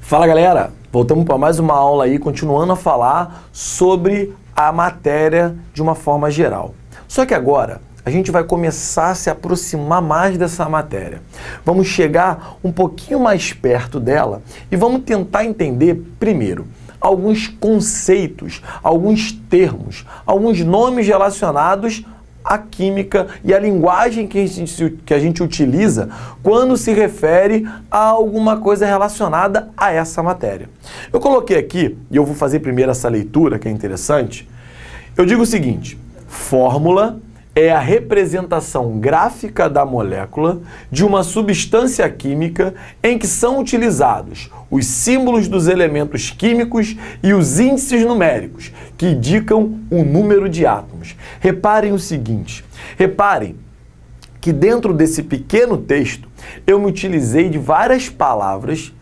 Fala galera, voltamos para mais uma aula aí, continuando a falar sobre a matéria de uma forma geral. Só que agora a gente vai começar a se aproximar mais dessa matéria. Vamos chegar um pouquinho mais perto dela e vamos tentar entender primeiro alguns conceitos, alguns termos, alguns nomes relacionados à química e à linguagem que a gente utiliza quando se refere a alguma coisa relacionada a essa matéria. Eu coloquei aqui, e eu vou fazer primeiro essa leitura, que é interessante. Eu digo o seguinte: fórmula é a representação gráfica da molécula de uma substância química em que são utilizados os símbolos dos elementos químicos e os índices numéricos, que indicam o número de átomos. Reparem o seguinte, reparem que dentro desse pequeno texto eu me utilizei de várias palavras,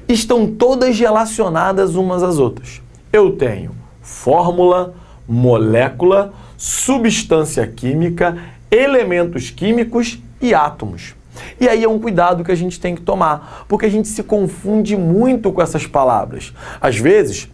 estão todas relacionadas umas às outras. Eu tenho fórmula, molécula, substância química, elementos químicos e átomos. E aí é um cuidado que a gente tem que tomar, porque a gente se confunde muito com essas palavras. Às vezes,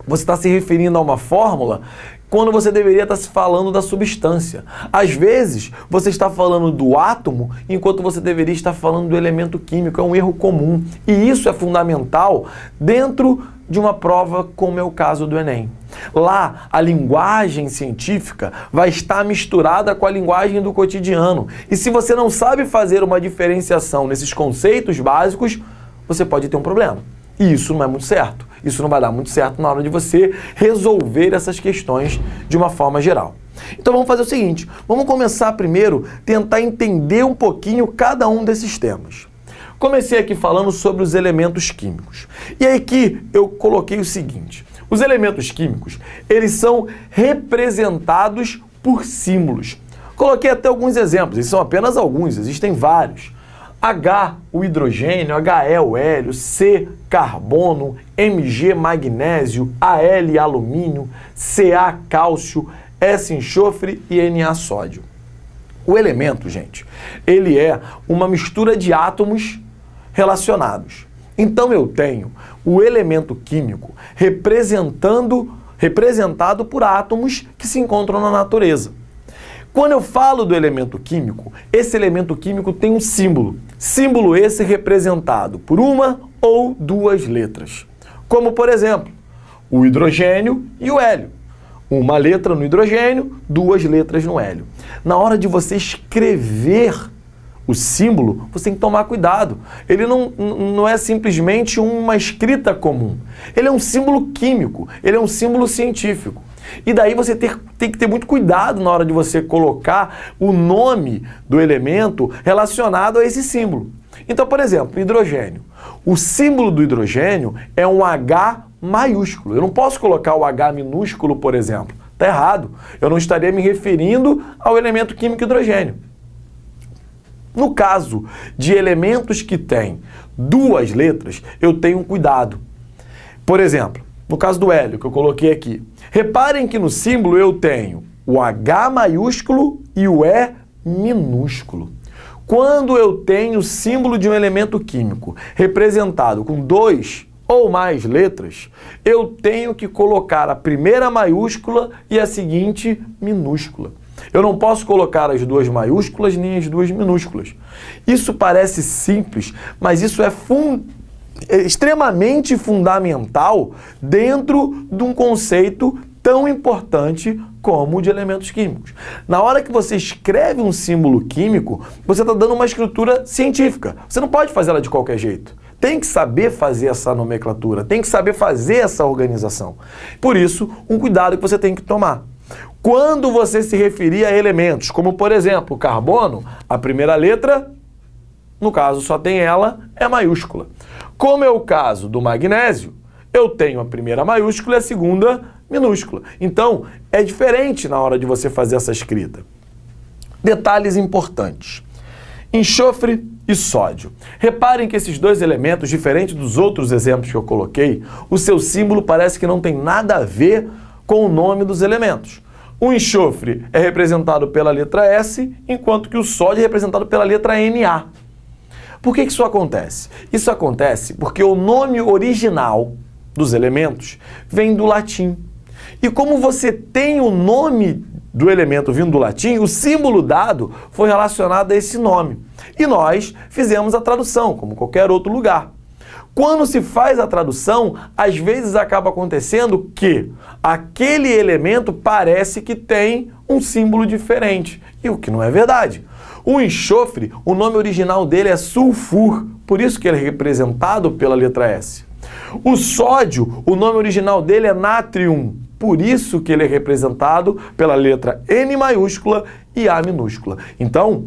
você está se referindo a uma fórmula quando você deveria estar se falando da substância. Às vezes, você está falando do átomo enquanto você deveria estar falando do elemento químico. É um erro comum. E isso é fundamental dentro de uma prova como é o caso do Enem. Lá, a linguagem científica vai estar misturada com a linguagem do cotidiano. E se você não sabe fazer uma diferenciação nesses conceitos básicos, você pode ter um problema. E isso não é muito certo. Isso não vai dar muito certo na hora de você resolver essas questões de uma forma geral. Então vamos fazer o seguinte, vamos começar primeiro tentar entender um pouquinho cada um desses temas. Comecei aqui falando sobre os elementos químicos. E aí aqui eu coloquei o seguinte: os elementos químicos, eles são representados por símbolos. Coloquei até alguns exemplos, esses são apenas alguns, existem vários. H, o hidrogênio, He, o hélio, C, carbono, Mg, magnésio, Al, alumínio, Ca, cálcio, S, enxofre e Na, sódio. O elemento, gente, ele é uma mistura de átomos relacionados. Então eu tenho o elemento químico representado por átomos que se encontram na natureza. Quando eu falo do elemento químico, esse elemento químico tem um símbolo. Símbolo esse representado por uma ou duas letras. Como, por exemplo, o hidrogênio e o hélio. Uma letra no hidrogênio, duas letras no hélio. Na hora de você escrever o símbolo, você tem que tomar cuidado. Ele não é simplesmente uma escrita comum. Ele é um símbolo químico, ele é um símbolo científico. E daí você tem que ter muito cuidado na hora de você colocar o nome do elemento relacionado a esse símbolo. Então, por exemplo, hidrogênio. O símbolo do hidrogênio é um H maiúsculo. Eu não posso colocar o H minúsculo, por exemplo. Está errado. Eu não estaria me referindo ao elemento químico hidrogênio. No caso de elementos que têm duas letras, eu tenho um cuidado. Por exemplo, no caso do hélio, que eu coloquei aqui. Reparem que no símbolo eu tenho o H maiúsculo e o E minúsculo. Quando eu tenho o símbolo de um elemento químico representado com duas ou mais letras, eu tenho que colocar a primeira maiúscula e a seguinte minúscula. Eu não posso colocar as duas maiúsculas nem as duas minúsculas. Isso parece simples, mas isso é extremamente fundamental dentro de um conceito tão importante como o de elementos químicos. Na hora que você escreve um símbolo químico, você está dando uma escritura científica. Você não pode fazer ela de qualquer jeito. Tem que saber fazer essa nomenclatura, tem que saber fazer essa organização. Por isso, um cuidado que você tem que tomar. Quando você se referir a elementos, como por exemplo o carbono, a primeira letra, no caso só tem ela, é maiúscula. Como é o caso do magnésio, eu tenho a primeira maiúscula e a segunda minúscula. Então, é diferente na hora de você fazer essa escrita. Detalhes importantes. Enxofre e sódio. Reparem que esses dois elementos, diferente dos outros exemplos que eu coloquei, o seu símbolo parece que não tem nada a ver com o nome dos elementos. O enxofre é representado pela letra S, enquanto que o sódio é representado pela letra Na. Por que isso acontece? Isso acontece porque o nome original dos elementos vem do latim. E como você tem o nome do elemento vindo do latim, o símbolo dado foi relacionado a esse nome. E nós fizemos a tradução, como qualquer outro lugar. Quando se faz a tradução, às vezes acaba acontecendo que aquele elemento parece que tem um símbolo diferente, e o que não é verdade. O enxofre, o nome original dele é sulfur, por isso que ele é representado pela letra S. O sódio, o nome original dele é natrium, por isso que ele é representado pela letra N maiúscula e A minúscula. Então,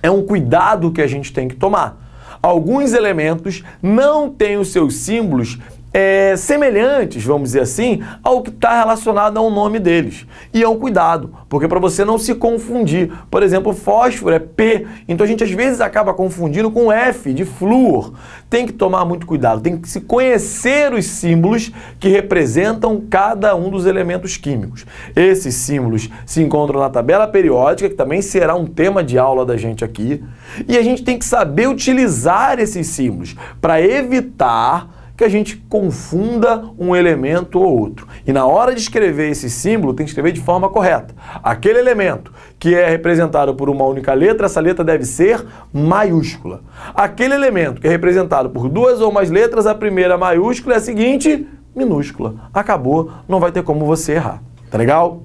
é um cuidado que a gente tem que tomar. Alguns elementos não têm os seus símbolos semelhantes, vamos dizer assim, ao que está relacionado ao nome deles. E é um cuidado, porque para você não se confundir. Por exemplo, fósforo é P, então a gente às vezes acaba confundindo com F, de flúor. Tem que tomar muito cuidado, tem que se conhecer os símbolos que representam cada um dos elementos químicos. Esses símbolos se encontram na tabela periódica, que também será um tema de aula da gente aqui. E a gente tem que saber utilizar esses símbolos para evitar que a gente confunda um elemento ou outro. E na hora de escrever esse símbolo, tem que escrever de forma correta. Aquele elemento que é representado por uma única letra, essa letra deve ser maiúscula. Aquele elemento que é representado por duas ou mais letras, a primeira maiúscula e a seguinte minúscula. Acabou, não vai ter como você errar. Tá legal?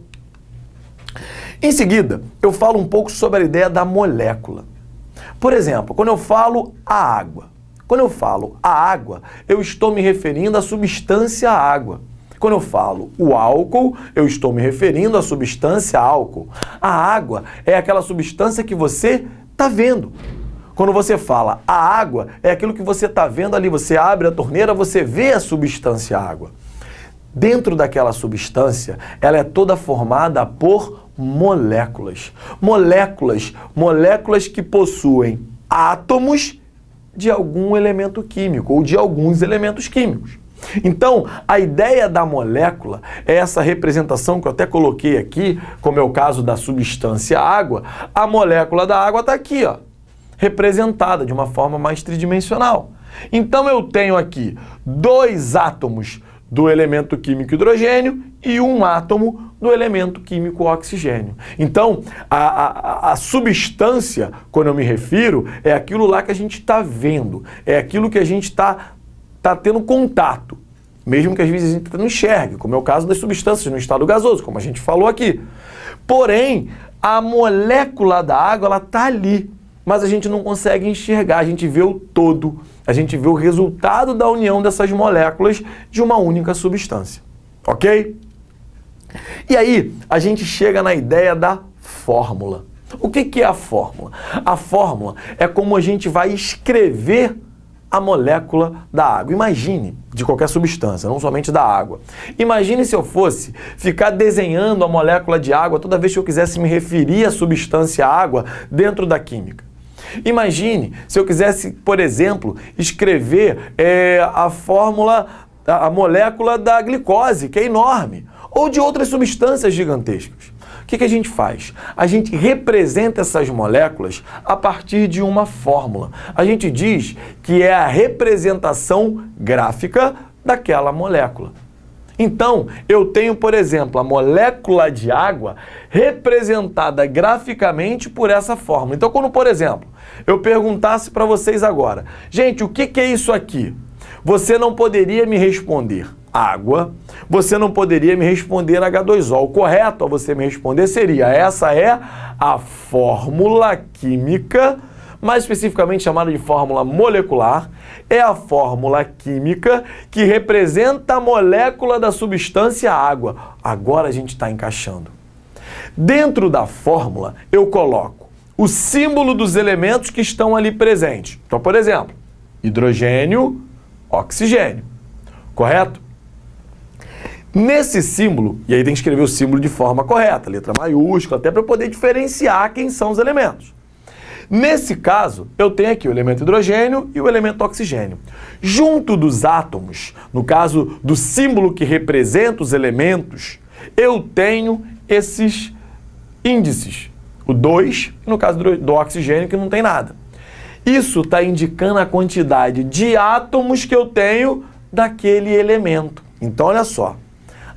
Em seguida, eu falo um pouco sobre a ideia da molécula. Por exemplo, quando eu falo a água, eu estou me referindo à substância água. Quando eu falo o álcool, eu estou me referindo à substância álcool. A água é aquela substância que você está vendo. Quando você fala a água, é aquilo que você está vendo ali. Você abre a torneira, você vê a substância água. Dentro daquela substância, ela é toda formada por moléculas. Moléculas que possuem átomos de algum elemento químico ou de alguns elementos químicos. Então, a ideia da molécula é essa representação que eu até coloquei aqui, como é o caso da substância água. A molécula da água está aqui, ó, representada de uma forma mais tridimensional. Então, eu tenho aqui dois átomos do elemento químico hidrogênio e um átomo do elemento químico oxigênio. Então, a substância, quando eu me refiro, é aquilo lá que a gente está vendo, é aquilo que a gente está tendo contato, mesmo que às vezes a gente não enxergue, como é o caso das substâncias no estado gasoso, como a gente falou aqui. Porém, a molécula da água, ela está ali, mas a gente não consegue enxergar, a gente vê o todo, a gente vê o resultado da união dessas moléculas de uma única substância. Ok? E aí, a gente chega na ideia da fórmula. O que é a fórmula? A fórmula é como a gente vai escrever a molécula da água. Imagine, de qualquer substância, não somente da água. Imagine se eu fosse ficar desenhando a molécula de água toda vez que eu quisesse me referir à substância água dentro da química. Imagine se eu quisesse, por exemplo, escrever a fórmula, a molécula da glicose, que é enorme, ou de outras substâncias gigantescas. O que a gente faz? A gente representa essas moléculas a partir de uma fórmula. A gente diz que é a representação gráfica daquela molécula. Então, eu tenho, por exemplo, a molécula de água representada graficamente por essa fórmula. Então, quando, por exemplo, eu perguntasse para vocês agora, gente, o que é isso aqui? Você não poderia me responder água, você não poderia me responder H2O. O correto a você me responder seria: essa é a fórmula química, mais especificamente chamada de fórmula molecular, é a fórmula química que representa a molécula da substância água. Agora a gente está encaixando. Dentro da fórmula, eu coloco o símbolo dos elementos que estão ali presentes. Então, por exemplo, hidrogênio, oxigênio. Correto? Nesse símbolo, e aí tem que escrever o símbolo de forma correta, letra maiúscula, até para eu poder diferenciar quem são os elementos. Nesse caso, eu tenho aqui o elemento hidrogênio e o elemento oxigênio. Junto dos átomos, no caso do símbolo que representa os elementos, eu tenho esses índices. O 2, no caso do oxigênio, que não tem nada. Isso está indicando a quantidade de átomos que eu tenho daquele elemento. Então, olha só.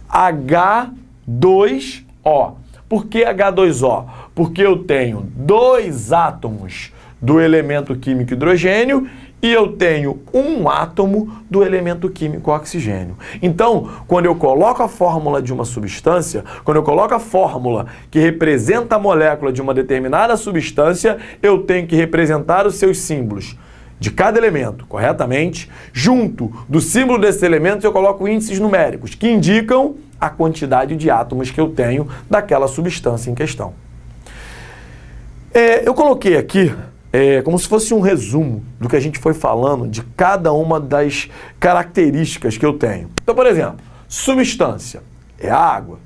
H2O. Por que H2O? Porque eu tenho 2 átomos do elemento químico hidrogênio e eu tenho 1 átomo do elemento químico oxigênio. Então, quando eu coloco a fórmula de uma substância, quando eu coloco a fórmula que representa a molécula de uma determinada substância, eu tenho que representar os seus símbolos de cada elemento corretamente. Junto do símbolo desses elementos, eu coloco índices numéricos que indicam a quantidade de átomos que eu tenho daquela substância em questão. Eu coloquei aqui como se fosse um resumo do que a gente foi falando de cada uma das características que eu tenho. Então, por exemplo, substância é a água.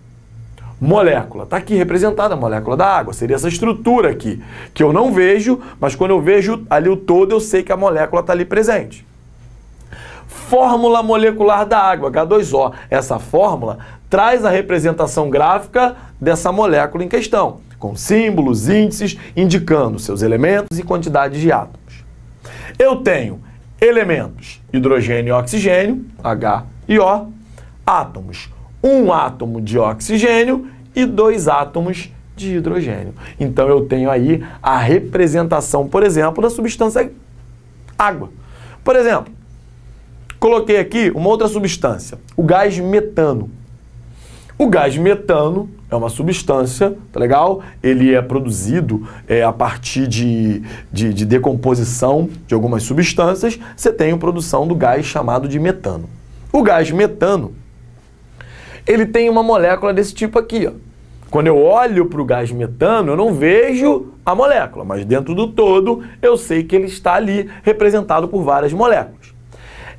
Molécula, está aqui representada a molécula da água, seria essa estrutura aqui, que eu não vejo, mas quando eu vejo ali o todo, eu sei que a molécula está ali presente. Fórmula molecular da água, H2O. Essa fórmula traz a representação gráfica dessa molécula em questão, com símbolos, índices, indicando seus elementos e quantidades de átomos. Eu tenho elementos hidrogênio e oxigênio, H e O, átomos, 1 átomo de oxigênio e 2 átomos de hidrogênio. Então eu tenho aí a representação, por exemplo, da substância água. Por exemplo, coloquei aqui uma outra substância, o gás metano. O gás metano é uma substância, tá legal? Ele é produzido a partir de decomposição de algumas substâncias. Você tem a produção do gás chamado de metano. O gás metano, ele tem uma molécula desse tipo aqui, ó. Quando eu olho para o gás metano, eu não vejo a molécula, mas dentro do todo eu sei que ele está ali representado por várias moléculas.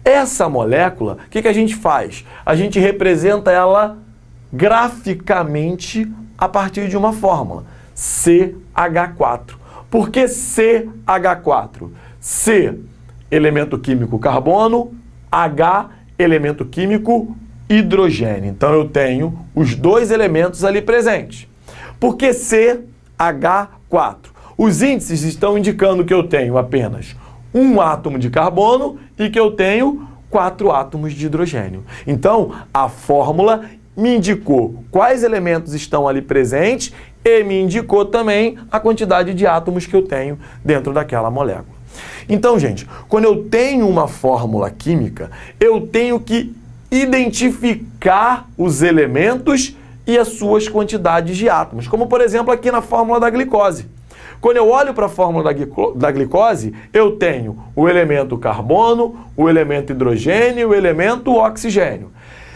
Essa molécula, o que a gente faz? A gente representa ela graficamente a partir de uma fórmula, CH4. Por que CH4? C, elemento químico carbono, H, elemento químico hidrogênio. Então eu tenho os 2 elementos ali presentes. Por que CH4? Os índices estão indicando que eu tenho apenas 1 átomo de carbono e que eu tenho 4 átomos de hidrogênio. Então, a fórmula me indicou quais elementos estão ali presentes e me indicou também a quantidade de átomos que eu tenho dentro daquela molécula. Então, gente, quando eu tenho uma fórmula química, eu tenho que identificar os elementos e as suas quantidades de átomos, como por exemplo aqui na fórmula da glicose. Quando eu olho para a fórmula da glicose, eu tenho o elemento carbono, o elemento hidrogênio e o elemento oxigênio,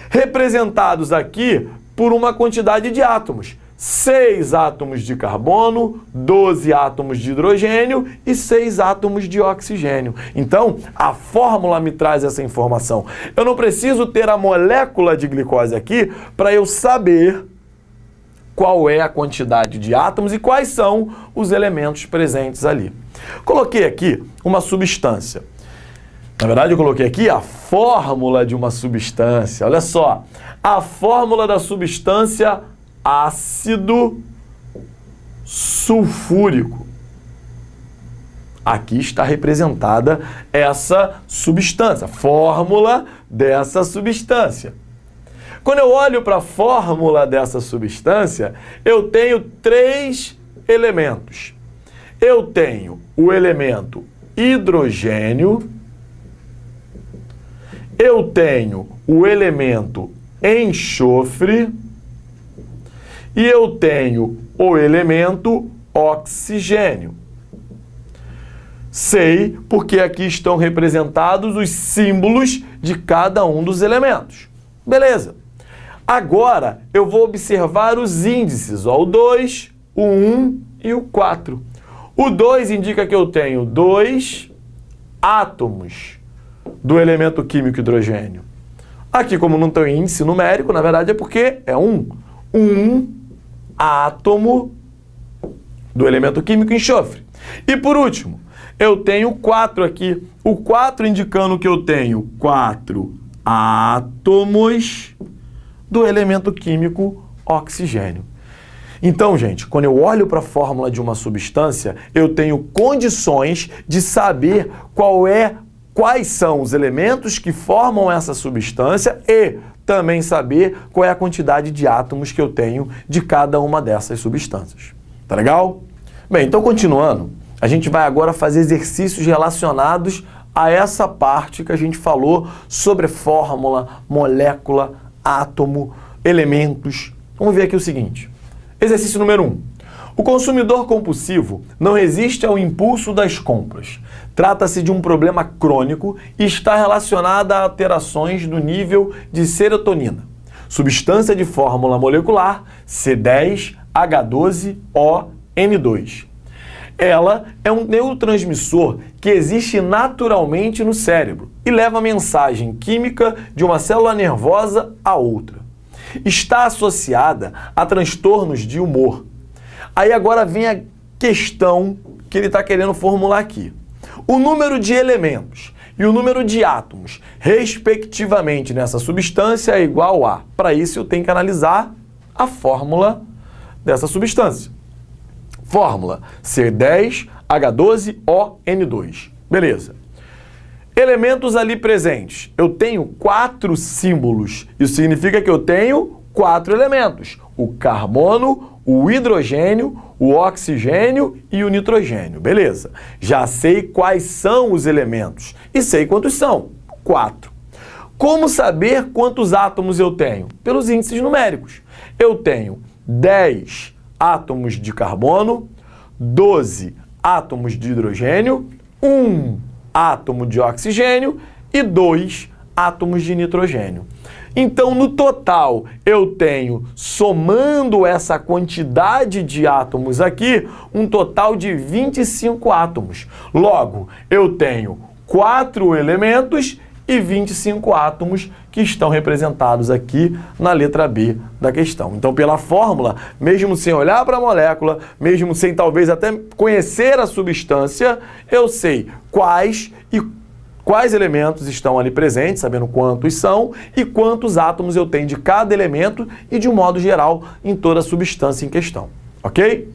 representados aqui por uma quantidade de átomos. 6 átomos de carbono, 12 átomos de hidrogênio e 6 átomos de oxigênio. Então, a fórmula me traz essa informação. Eu não preciso ter a molécula de glicose aqui para eu saber qual é a quantidade de átomos e quais são os elementos presentes ali. Coloquei aqui uma substância. Na verdade, eu coloquei aqui a fórmula de uma substância. Olha só, a fórmula da substância ácido sulfúrico. Aqui está representada essa substância, a fórmula dessa substância. Quando eu olho para a fórmula dessa substância, eu tenho 3 elementos. Eu tenho o elemento hidrogênio, eu tenho o elemento enxofre e eu tenho o elemento oxigênio. Sei porque aqui estão representados os símbolos de cada um dos elementos. Beleza. Agora eu vou observar os índices, ó, o 2, o 1 e o 4. O 2 indica que eu tenho 2 átomos do elemento químico hidrogênio. Aqui, como não tem índice numérico, na verdade é porque é 1. 1 átomo do elemento químico enxofre. E por último, eu tenho 4 aqui. O 4 indicando que eu tenho 4 átomos do elemento químico oxigênio. Então, gente, quando eu olho para a fórmula de uma substância, eu tenho condições de saber quais são os elementos que formam essa substância e também saber qual é a quantidade de átomos que eu tenho de cada uma dessas substâncias. Tá legal? Bem, então continuando, a gente vai agora fazer exercícios relacionados a essa parte que a gente falou sobre fórmula, molécula, átomo, elementos. Vamos ver aqui o seguinte. Exercício número 1. O consumidor compulsivo não resiste ao impulso das compras. Trata-se de um problema crônico e está relacionado a alterações do nível de serotonina. Substância de fórmula molecular C10H12ON2. Ela é um neurotransmissor que existe naturalmente no cérebro e leva a mensagem química de uma célula nervosa a outra. Está associada a transtornos de humor. Aí agora vem a questão que ele está querendo formular aqui. O número de elementos e o número de átomos, respectivamente, nessa substância é igual a... Para isso, eu tenho que analisar a fórmula dessa substância. Fórmula C10H12ON2. Beleza. Elementos ali presentes. Eu tenho 4 símbolos. Isso significa que eu tenho 4 elementos. O carbono, o hidrogênio, o oxigênio e o nitrogênio. Beleza. Já sei quais são os elementos. E sei quantos são. 4. Como saber quantos átomos eu tenho? Pelos índices numéricos. Eu tenho 10 átomos de carbono, 12 átomos de hidrogênio, 1 átomo de oxigênio e 2 átomos de nitrogênio. Então, no total, eu tenho, somando essa quantidade de átomos aqui, um total de 25 átomos. Logo, eu tenho 4 elementos e 25 átomos que estão representados aqui na letra B da questão. Então, pela fórmula, mesmo sem olhar para a molécula, mesmo sem talvez até conhecer a substância, eu sei quais elementos estão ali presentes, sabendo quantos são e quantos átomos eu tenho de cada elemento e, de um modo geral, em toda a substância em questão. Ok?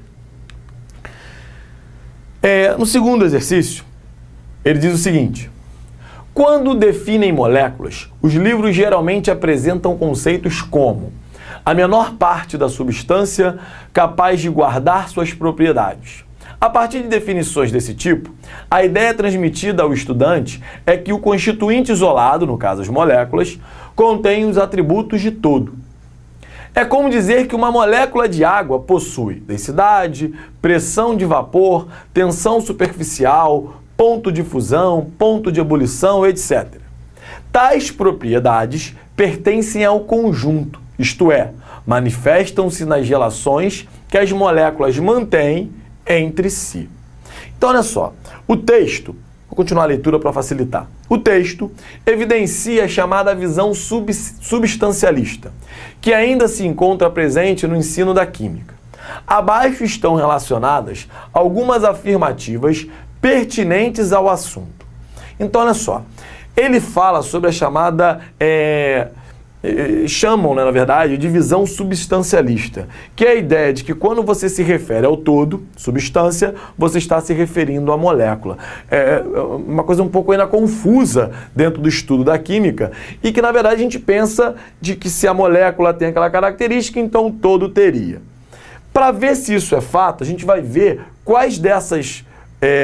No segundo exercício, ele diz o seguinte: quando definem moléculas, os livros geralmente apresentam conceitos como a menor parte da substância capaz de guardar suas propriedades. A partir de definições desse tipo, a ideia transmitida ao estudante é que o constituinte isolado, no caso as moléculas, contém os atributos de todo. É como dizer que uma molécula de água possui densidade, pressão de vapor, tensão superficial, ponto de fusão, ponto de ebulição, etc. Tais propriedades pertencem ao conjunto, isto é, manifestam-se nas relações que as moléculas mantêm entre si. Então, olha só, o texto, vou continuar a leitura para facilitar. O texto evidencia a chamada visão substancialista, que ainda se encontra presente no ensino da química. Abaixo estão relacionadas algumas afirmativas pertinentes ao assunto. Então, olha só, ele fala sobre a chamada, chamam, né, na verdade, de visão substancialista, que é a ideia de que quando você se refere ao todo, substância, você está se referindo à molécula. É uma coisa um pouco ainda confusa dentro do estudo da química e que, na verdade, a gente pensa de que se a molécula tem aquela característica, então o todo teria. Para ver se isso é fato, a gente vai ver quais dessas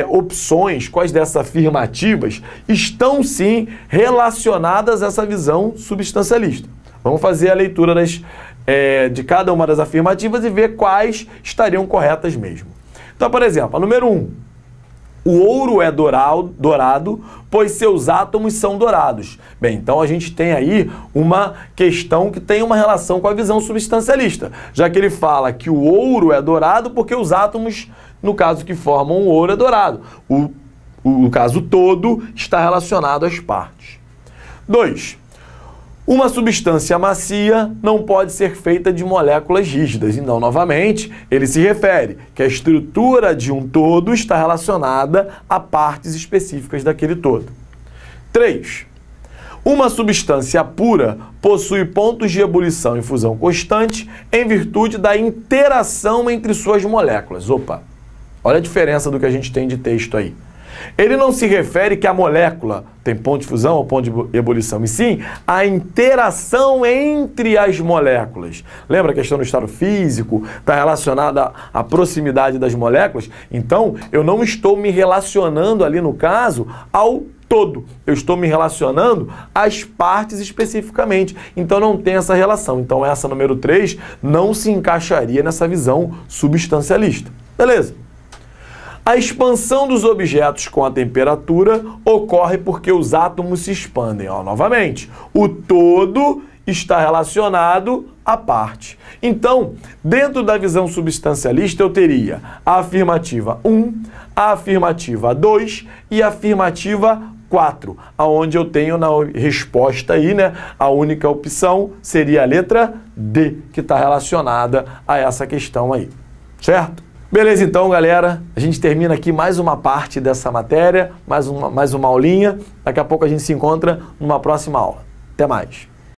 opções, quais dessas afirmativas estão sim relacionadas a essa visão substancialista. Vamos fazer a leitura de cada uma das afirmativas e ver quais estariam corretas mesmo. Então, por exemplo, a número 1. O ouro é dourado, pois seus átomos são dourados. Bem, então a gente tem aí uma questão que tem uma relação com a visão substancialista, já que ele fala que o ouro é dourado porque os átomos, no caso que formam o ouro, é dourado. O caso todo está relacionado às partes. 2. Uma substância macia não pode ser feita de moléculas rígidas. Então, novamente, ele se refere que a estrutura de um todo está relacionada a partes específicas daquele todo. 3. Uma substância pura possui pontos de ebulição e fusão constante em virtude da interação entre suas moléculas. Opa, olha a diferença do que a gente tem de texto aí. Ele não se refere que a molécula tem ponto de fusão ou ponto de ebulição, e sim a interação entre as moléculas. Lembra a questão do estado físico? Está relacionada à proximidade das moléculas? Então, eu não estou me relacionando ali, no caso, ao todo. Eu estou me relacionando às partes especificamente. Então, não tem essa relação. Então, essa número 3 não se encaixaria nessa visão substancialista. Beleza? A expansão dos objetos com a temperatura ocorre porque os átomos se expandem. Ó, novamente, o todo está relacionado à parte. Então, dentro da visão substancialista, eu teria a afirmativa 1, a afirmativa 2 e a afirmativa 4, aonde eu tenho na resposta aí, né, a única opção seria a letra D, que está relacionada a essa questão aí, certo? Beleza, então, galera, a gente termina aqui mais uma parte dessa matéria, mais uma aulinha. Daqui a pouco a gente se encontra numa próxima aula. Até mais!